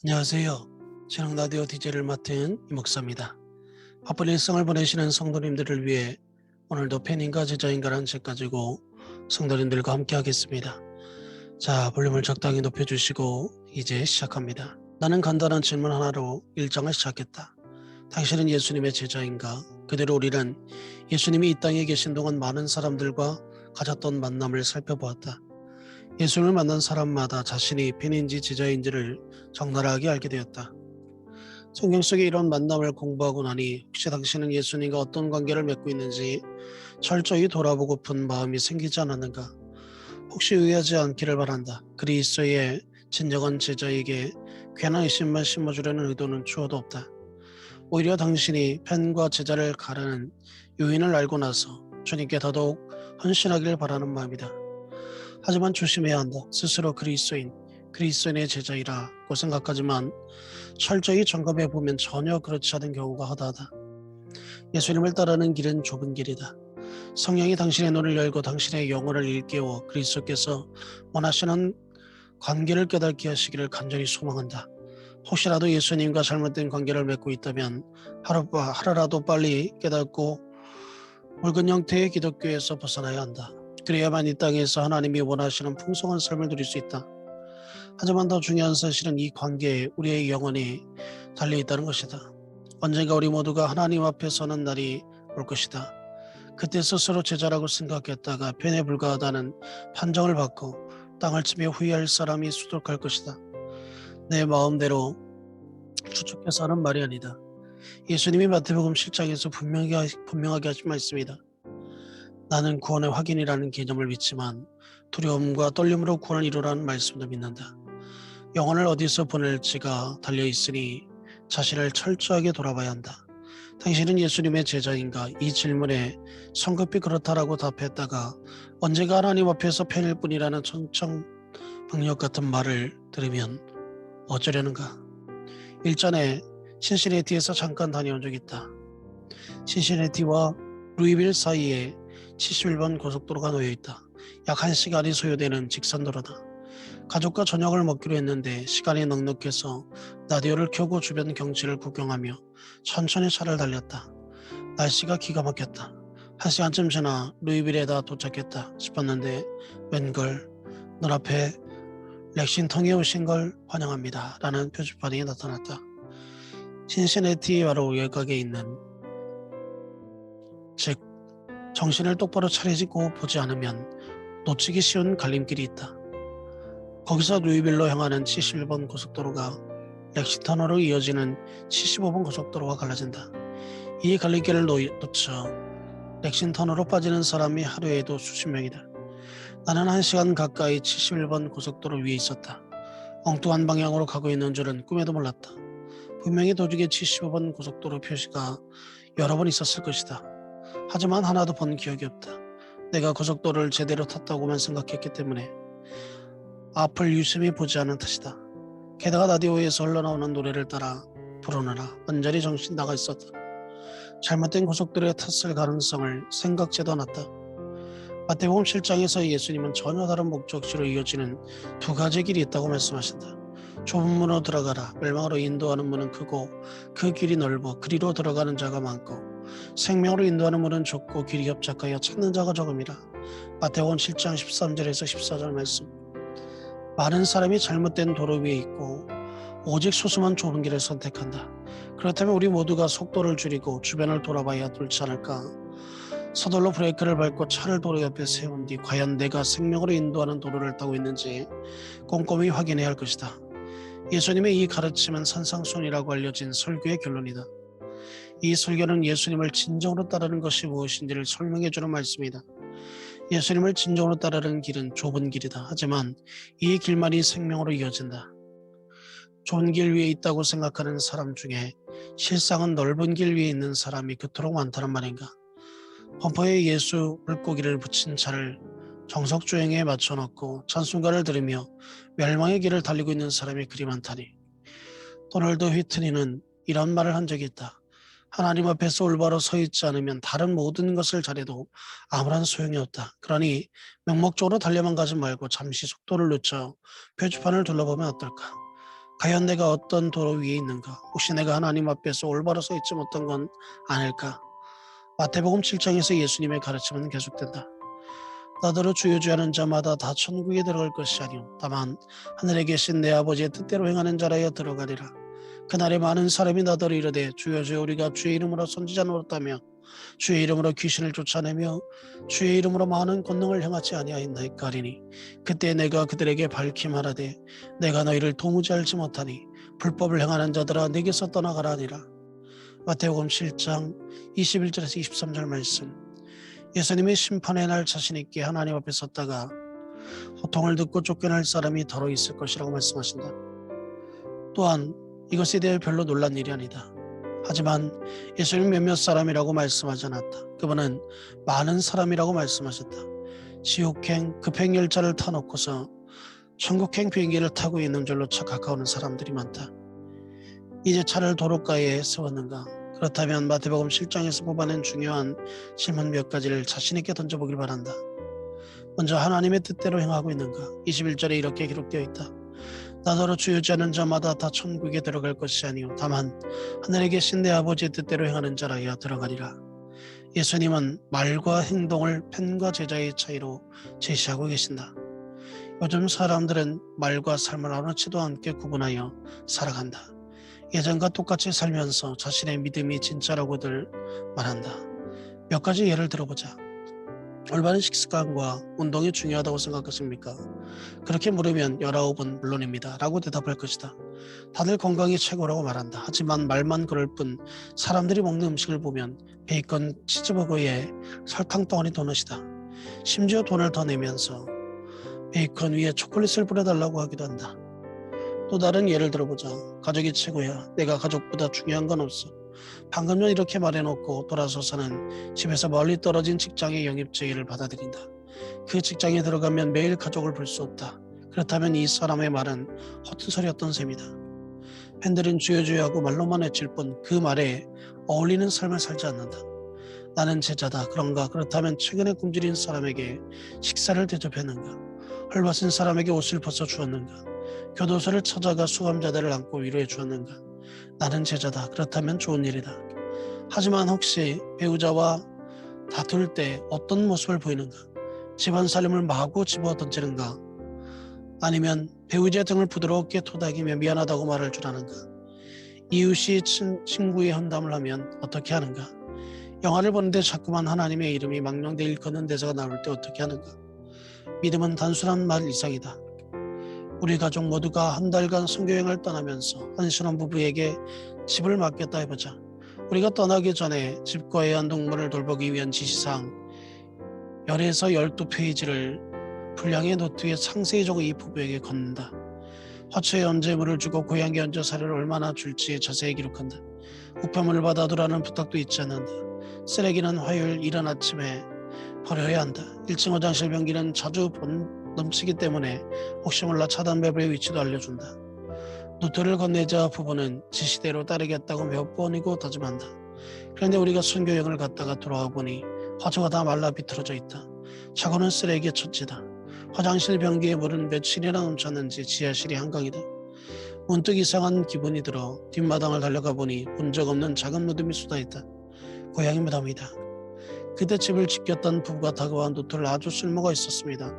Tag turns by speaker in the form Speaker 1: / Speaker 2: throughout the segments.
Speaker 1: 안녕하세요. 신앙 라디오 DJ를 맡은 이 목사입니다. 바쁜 일상을 보내시는 성도님들을 위해 오늘도 팬인가 제자인가라는 책 가지고 성도님들과 함께 하겠습니다. 자, 볼륨을 적당히 높여주시고 이제 시작합니다. 나는 간단한 질문 하나로 일정을 시작했다. 당신은 예수님의 제자인가? 그대로 우리는 예수님이 이 땅에 계신 동안 많은 사람들과 가졌던 만남을 살펴보았다. 예수님을 만난 사람마다 자신이 팬인지 제자인지를 적나라하게 알게 되었다. 성경 속에 이런 만남을 공부하고 나니 혹시 당신은 예수님과 어떤 관계를 맺고 있는지 철저히 돌아보고픈 마음이 생기지 않았는가? 혹시 의아하지 않기를 바란다. 그리스도의 진정한 제자에게 괜한 의심만 심어주려는 의도는 추호도 없다. 오히려 당신이 팬과 제자를 가르는 요인을 알고 나서 주님께 더더욱 헌신하기를 바라는 마음이다. 하지만 조심해야 한다. 스스로 그리스도인의 제자이라고 생각하지만 철저히 점검해 보면 전혀 그렇지 않은 경우가 허다하다. 예수님을 따르는 길은 좁은 길이다. 성령이 당신의 눈을 열고 당신의 영혼을 일깨워 그리스도께서 원하시는 관계를 깨닫게 하시기를 간절히 소망한다. 혹시라도 예수님과 잘못된 관계를 맺고 있다면 하루라도 빨리 깨닫고 묽은 형태의 기독교에서 벗어나야 한다. 그래야만 이 땅에서 하나님이 원하시는 풍성한 삶을 누릴 수 있다. 하지만 더 중요한 사실은 이 관계에 우리의 영혼이 달려있다는 것이다. 언젠가 우리 모두가 하나님 앞에 서는 날이 올 것이다. 그때 스스로 제자라고 생각했다가 팬에 불과하다는 판정을 받고 땅을 치며 후회할 사람이 수두룩할 것이다. 내 마음대로 추측해서 하는 말이 아니다. 예수님이 마태복음 7장에서 분명하게 하신 말씀이다. 나는 구원의 확인이라는 개념을 믿지만 두려움과 떨림으로 구원을 이루라는 말씀도 믿는다. 영혼을 어디서 보낼지가 달려있으니 자신을 철저하게 돌아봐야 한다. 당신은 예수님의 제자인가? 이 질문에 성급히 그렇다라고 답했다가 언제가 하나님 앞에서 팬일 뿐이라는 천청방력 같은 말을 들으면 어쩌려는가? 일전에 신시내티에서 잠깐 다녀온 적이 있다. 신시내티와 루이빌 사이에 71번 고속도로가 놓여있다. 약 1시간이 소요되는 직선도로다. 가족과 저녁을 먹기로 했는데 시간이 넉넉해서 라디오를 켜고 주변 경치를 구경하며 천천히 차를 달렸다. 날씨가 기가 막혔다. 1시간쯤 지나 루이빌에다 도착했다 싶었는데 웬걸 눈앞에 렉싱턴에 오신 걸 환영합니다 라는 표지판이 나타났다. 신시내티 바로 외곽에 있는, 즉 정신을 똑바로 차리고 보지 않으면 놓치기 쉬운 갈림길이 있다. 거기서 루이빌로 향하는 71번 고속도로가 렉싱턴으로 이어지는 75번 고속도로와 갈라진다. 이 갈림길을 놓쳐 렉싱턴으로 빠지는 사람이 하루에도 수십 명이다. 나는 1시간 가까이 71번 고속도로 위에 있었다. 엉뚱한 방향으로 가고 있는 줄은 꿈에도 몰랐다. 분명히 도중에 75번 고속도로 표시가 여러 번 있었을 것이다. 하지만 하나도 본 기억이 없다. 내가 고속도로를 제대로 탔다고만 생각했기 때문에 앞을 유심히 보지 않은 탓이다. 게다가 라디오에서 흘러나오는 노래를 따라 부르느라 완전히 정신 나가 있었다. 잘못된 고속도로에 탔을 가능성을 생각지도 않았다. 마태복음 7장에서 예수님은 전혀 다른 목적지로 이어지는 두 가지 길이 있다고 말씀하신다. 좁은 문으로 들어가라. 멸망으로 인도하는 문은 크고 그 길이 넓어 그리로 들어가는 자가 많고 생명으로 인도하는 문은 좁고 길이 협착하여 찾는 자가 적음이라. 마태복음 7장 13절에서 14절 말씀. 많은 사람이 잘못된 도로 위에 있고 오직 소수만 좁은 길을 선택한다. 그렇다면 우리 모두가 속도를 줄이고 주변을 돌아봐야 옳지 않을까? 서둘러 브레이크를 밟고 차를 도로 옆에 세운 뒤 과연 내가 생명으로 인도하는 도로를 타고 있는지 꼼꼼히 확인해야 할 것이다. 예수님의 이 가르침은 산상수훈이라고 알려진 설교의 결론이다. 이 설교는 예수님을 진정으로 따르는 것이 무엇인지를 설명해주는 말씀이다. 예수님을 진정으로 따르는 길은 좁은 길이다. 하지만 이 길만이 생명으로 이어진다. 좁은 길 위에 있다고 생각하는 사람 중에 실상은 넓은 길 위에 있는 사람이 그토록 많다는 말인가? 범퍼에 예수 물고기를 붙인 차를 정석주행에 맞춰놓고 찬송가를 들으며 멸망의 길을 달리고 있는 사람이 그리 많다니. 도널드 휘트니는 이런 말을 한 적이 있다. 하나님 앞에서 올바로 서 있지 않으면 다른 모든 것을 잘해도 아무런 소용이 없다. 그러니 명목적으로 달려만 가지 말고 잠시 속도를 늦춰 표지판을 둘러보면 어떨까? 과연 내가 어떤 도로 위에 있는가? 혹시 내가 하나님 앞에서 올바로 서 있지 못한 건 아닐까? 마태복음 7장에서 예수님의 가르침은 계속된다. 나더러 주여 주여 하는 자마다 다 천국에 들어갈 것이 아니오 다만 하늘에 계신 내 아버지의 뜻대로 행하는 자라야 들어가리라. 그날에 많은 사람이 나더러 이르되 주여 주여 우리가 주의 이름으로 선지자 노릇하며 주의 이름으로 귀신을 쫓아내며 주의 이름으로 많은 권능을 행하지 아니하였나이까 하리니 그때 내가 그들에게 밝히 말하되 내가 너희를 도무지 알지 못하니 불법을 행하는 자들아 내게서 떠나가라 하니라. 마태복음 7장 21절에서 23절 말씀. 예수님의 심판의 날 자신 있게 하나님 앞에 섰다가 호통을 듣고 쫓겨날 사람이 더러 있을 것이라고 말씀하신다. 또한 이것에 대해 별로 놀란 일이 아니다. 하지만 예수님 몇몇 사람이라고 말씀하지 않았다. 그분은 많은 사람이라고 말씀하셨다. 지옥행 급행열차를 타놓고서 천국행 비행기를 타고 있는 줄로 착각하는 사람들이 많다. 이제 차를 도로가에 세웠는가? 그렇다면 마태복음 7장에서 뽑아낸 중요한 질문 몇 가지를 자신 있게 던져보길 바란다. 먼저 하나님의 뜻대로 행하고 있는가? 21절에 이렇게 기록되어 있다. 나더러 주여 주지 않는 자마다 다 천국에 들어갈 것이 아니오 다만 하늘에 계신 내 아버지의 뜻대로 행하는 자라야 들어가리라. 예수님은 말과 행동을 팬과 제자의 차이로 제시하고 계신다. 요즘 사람들은 말과 삶을 아무렇지도 않게 구분하여 살아간다. 예전과 똑같이 살면서 자신의 믿음이 진짜라고들 말한다. 몇 가지 예를 들어보자. 올바른 식습관과 운동이 중요하다고 생각하십니까? 그렇게 물으면 19은 물론입니다 라고 대답할 것이다. 다들 건강이 최고라고 말한다. 하지만 말만 그럴 뿐 사람들이 먹는 음식을 보면 베이컨 치즈버거에 설탕 덩어리 도넛이다. 심지어 돈을 더 내면서 베이컨 위에 초콜릿을 뿌려달라고 하기도 한다. 또 다른 예를 들어보자. 가족이 최고야. 내가 가족보다 중요한 건 없어. 방금 전 이렇게 말해놓고 돌아서서는 집에서 멀리 떨어진 직장의 영입 제의를 받아들인다. 그 직장에 들어가면 매일 가족을 볼 수 없다. 그렇다면 이 사람의 말은 허튼 소리였던 셈이다. 팬들은 주여 주여 하고 말로만 외칠 뿐 그 말에 어울리는 삶을 살지 않는다. 나는 제자다. 그런가? 그렇다면 최근에 굶주린 사람에게 식사를 대접했는가? 헐벗은 사람에게 옷을 벗어 주었는가? 교도소를 찾아가 수감자들을 안고 위로해 주었는가? 나는 제자다. 그렇다면 좋은 일이다. 하지만 혹시 배우자와 다툴 때 어떤 모습을 보이는가? 집안 살림을 마구 집어 던지는가? 아니면 배우자 등을 부드럽게 토닥이며 미안하다고 말할 줄 아는가? 이웃이 친구의 헌담을 하면 어떻게 하는가? 영화를 보는데 자꾸만 하나님의 이름이 망령되이 일컫는 대사가 나올 때 어떻게 하는가? 믿음은 단순한 말 이상이다. 우리 가족 모두가 한 달간 선교여행을 떠나면서 한 신혼부부에게 집을 맡겼다 해보자. 우리가 떠나기 전에 집과 애완동물을 돌보기 위한 지시사항 10에서 12페이지를 분량의 노트에 상세히 적어 이 부부에게 건넨다. 화초에 언제 물을 주고 고양이에 언제 사료를 얼마나 줄지 자세히 기록한다. 우편물을 받아두라는 부탁도 잊지 않는다. 쓰레기는 화요일 이른 아침에 버려야 한다. 1층 화장실 변기는 자주 넘치기 때문에 혹시 몰라 차단 밸브의 위치도 알려준다. 노트를 건네자 부부는 지시대로 따르겠다고 몇 번이고 다짐한다. 그런데 우리가 선교여행을 갔다가 돌아와 보니 화초가 다 말라 비틀어져 있다. 차고는 쓰레기의 천지다. 화장실 변기에 물은 며칠이나 넘쳤는지 지하실이 한강이다. 문득 이상한 기분이 들어 뒷마당을 달려가 보니 본 적 없는 작은 무덤이 쏟아있다. 고양이 무덤이다. 그때 집을 지켰던 부부가 다가와 노트를 아주 쓸모가 있었습니다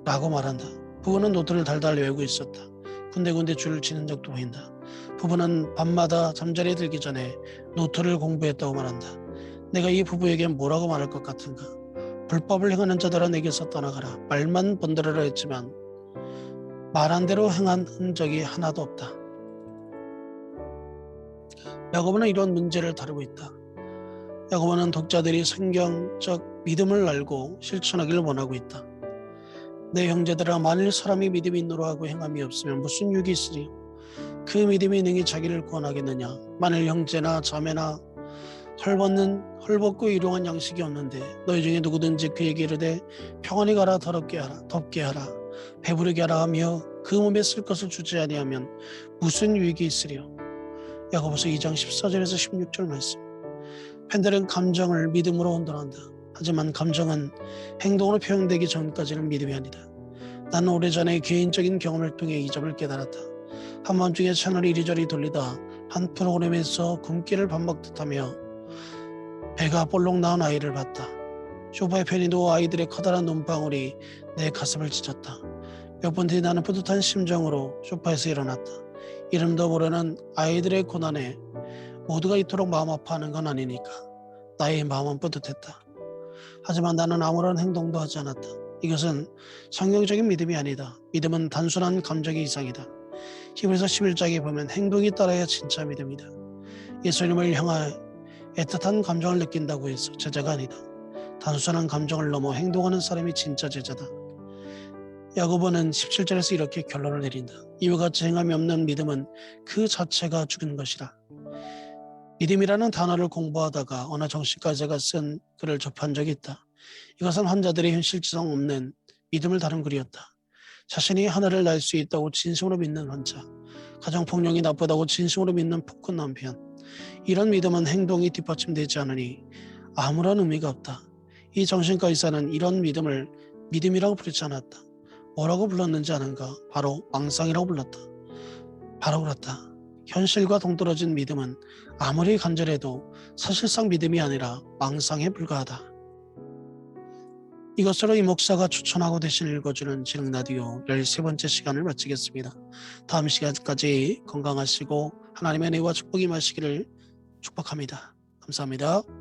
Speaker 1: 라고 말한다. 부부는 노트를 달달 외우고 있었다. 군데군데 줄을 치는 적도 보인다. 부부는 밤마다 잠자리에 들기 전에 노트를 공부했다고 말한다. 내가 이 부부에게 뭐라고 말할 것 같은가? 불법을 행하는 자들아 내게서 떠나가라. 말만 번들어라 했지만 말한 대로 행한 흔적이 하나도 없다. 야고보는 이런 문제를 다루고 있다. 야고보는 독자들이 성경적 믿음을 알고 실천하기를 원하고 있다. 내 형제들아 만일 사람이 믿음이 있노라 하고 행함이 없으면 무슨 유익이 있으리? 그 믿음이 능히 자기를 구원하겠느냐? 만일 형제나 자매나 헐벗고 일용한 양식이 없는데 너희 중에 누구든지 그에게 이르되 평안히 가라 더럽게 하라 덥게 하라 배부르게 하라 하며 그 몸에 쓸 것을 주지 아니하면 무슨 유익이 있으리요? 야고보서 2장 14절에서 16절 말씀. 팬들은 감정을 믿음으로 혼돈한다. 하지만 감정은 행동으로 표현되기 전까지는 믿음이 아니다. 나는 오래전에 개인적인 경험을 통해 이 점을 깨달았다. 한밤중에 채널을 이리저리 돌리다 한 프로그램에서 굶기를 밥 먹듯하며 배가 볼록 나온 아이를 봤다. 소파에 편히 누워 아이들의 커다란 눈방울이 내 가슴을 찢었다. 몇 분 뒤 나는 뿌듯한 심정으로 소파에서 일어났다. 이름도 모르는 아이들의 고난에 모두가 이토록 마음 아파하는 건 아니니까 나의 마음은 뿌듯했다. 하지만 나는 아무런 행동도 하지 않았다. 이것은 성경적인 믿음이 아니다. 믿음은 단순한 감정의 이상이다. 히브리서 11장에 보면 행동이 따라야 진짜 믿음이다. 예수님을 향해 애틋한 감정을 느낀다고 해서 제자가 아니다. 단순한 감정을 넘어 행동하는 사람이 진짜 제자다. 야고보는 17절에서 이렇게 결론을 내린다. 이와 같이 행함이 없는 믿음은 그 자체가 죽은 것이라. 믿음이라는 단어를 공부하다가 어느 정신과제가 쓴 글을 접한 적이 있다. 이것은 환자들의 현실성 없는 믿음을 다룬 글이었다. 자신이 하늘을 날 수 있다고 진심으로 믿는 환자, 가정폭력이 나쁘다고 진심으로 믿는 폭군 남편, 이런 믿음은 행동이 뒷받침되지 않으니 아무런 의미가 없다. 이 정신과 의사는 이런 믿음을 믿음이라고 부르지 않았다. 뭐라고 불렀는지 아는가? 바로 망상이라고 불렀다. 바로 그렇다. 현실과 동떨어진 믿음은 아무리 간절해도 사실상 믿음이 아니라 망상에 불과하다. 이것으로 이 목사가 추천하고 대신 읽어주는 진흥라디오 13번째 시간을 마치겠습니다. 다음 시간까지 건강하시고 하나님의 은혜와 축복이 임하시기를 축복합니다. 감사합니다.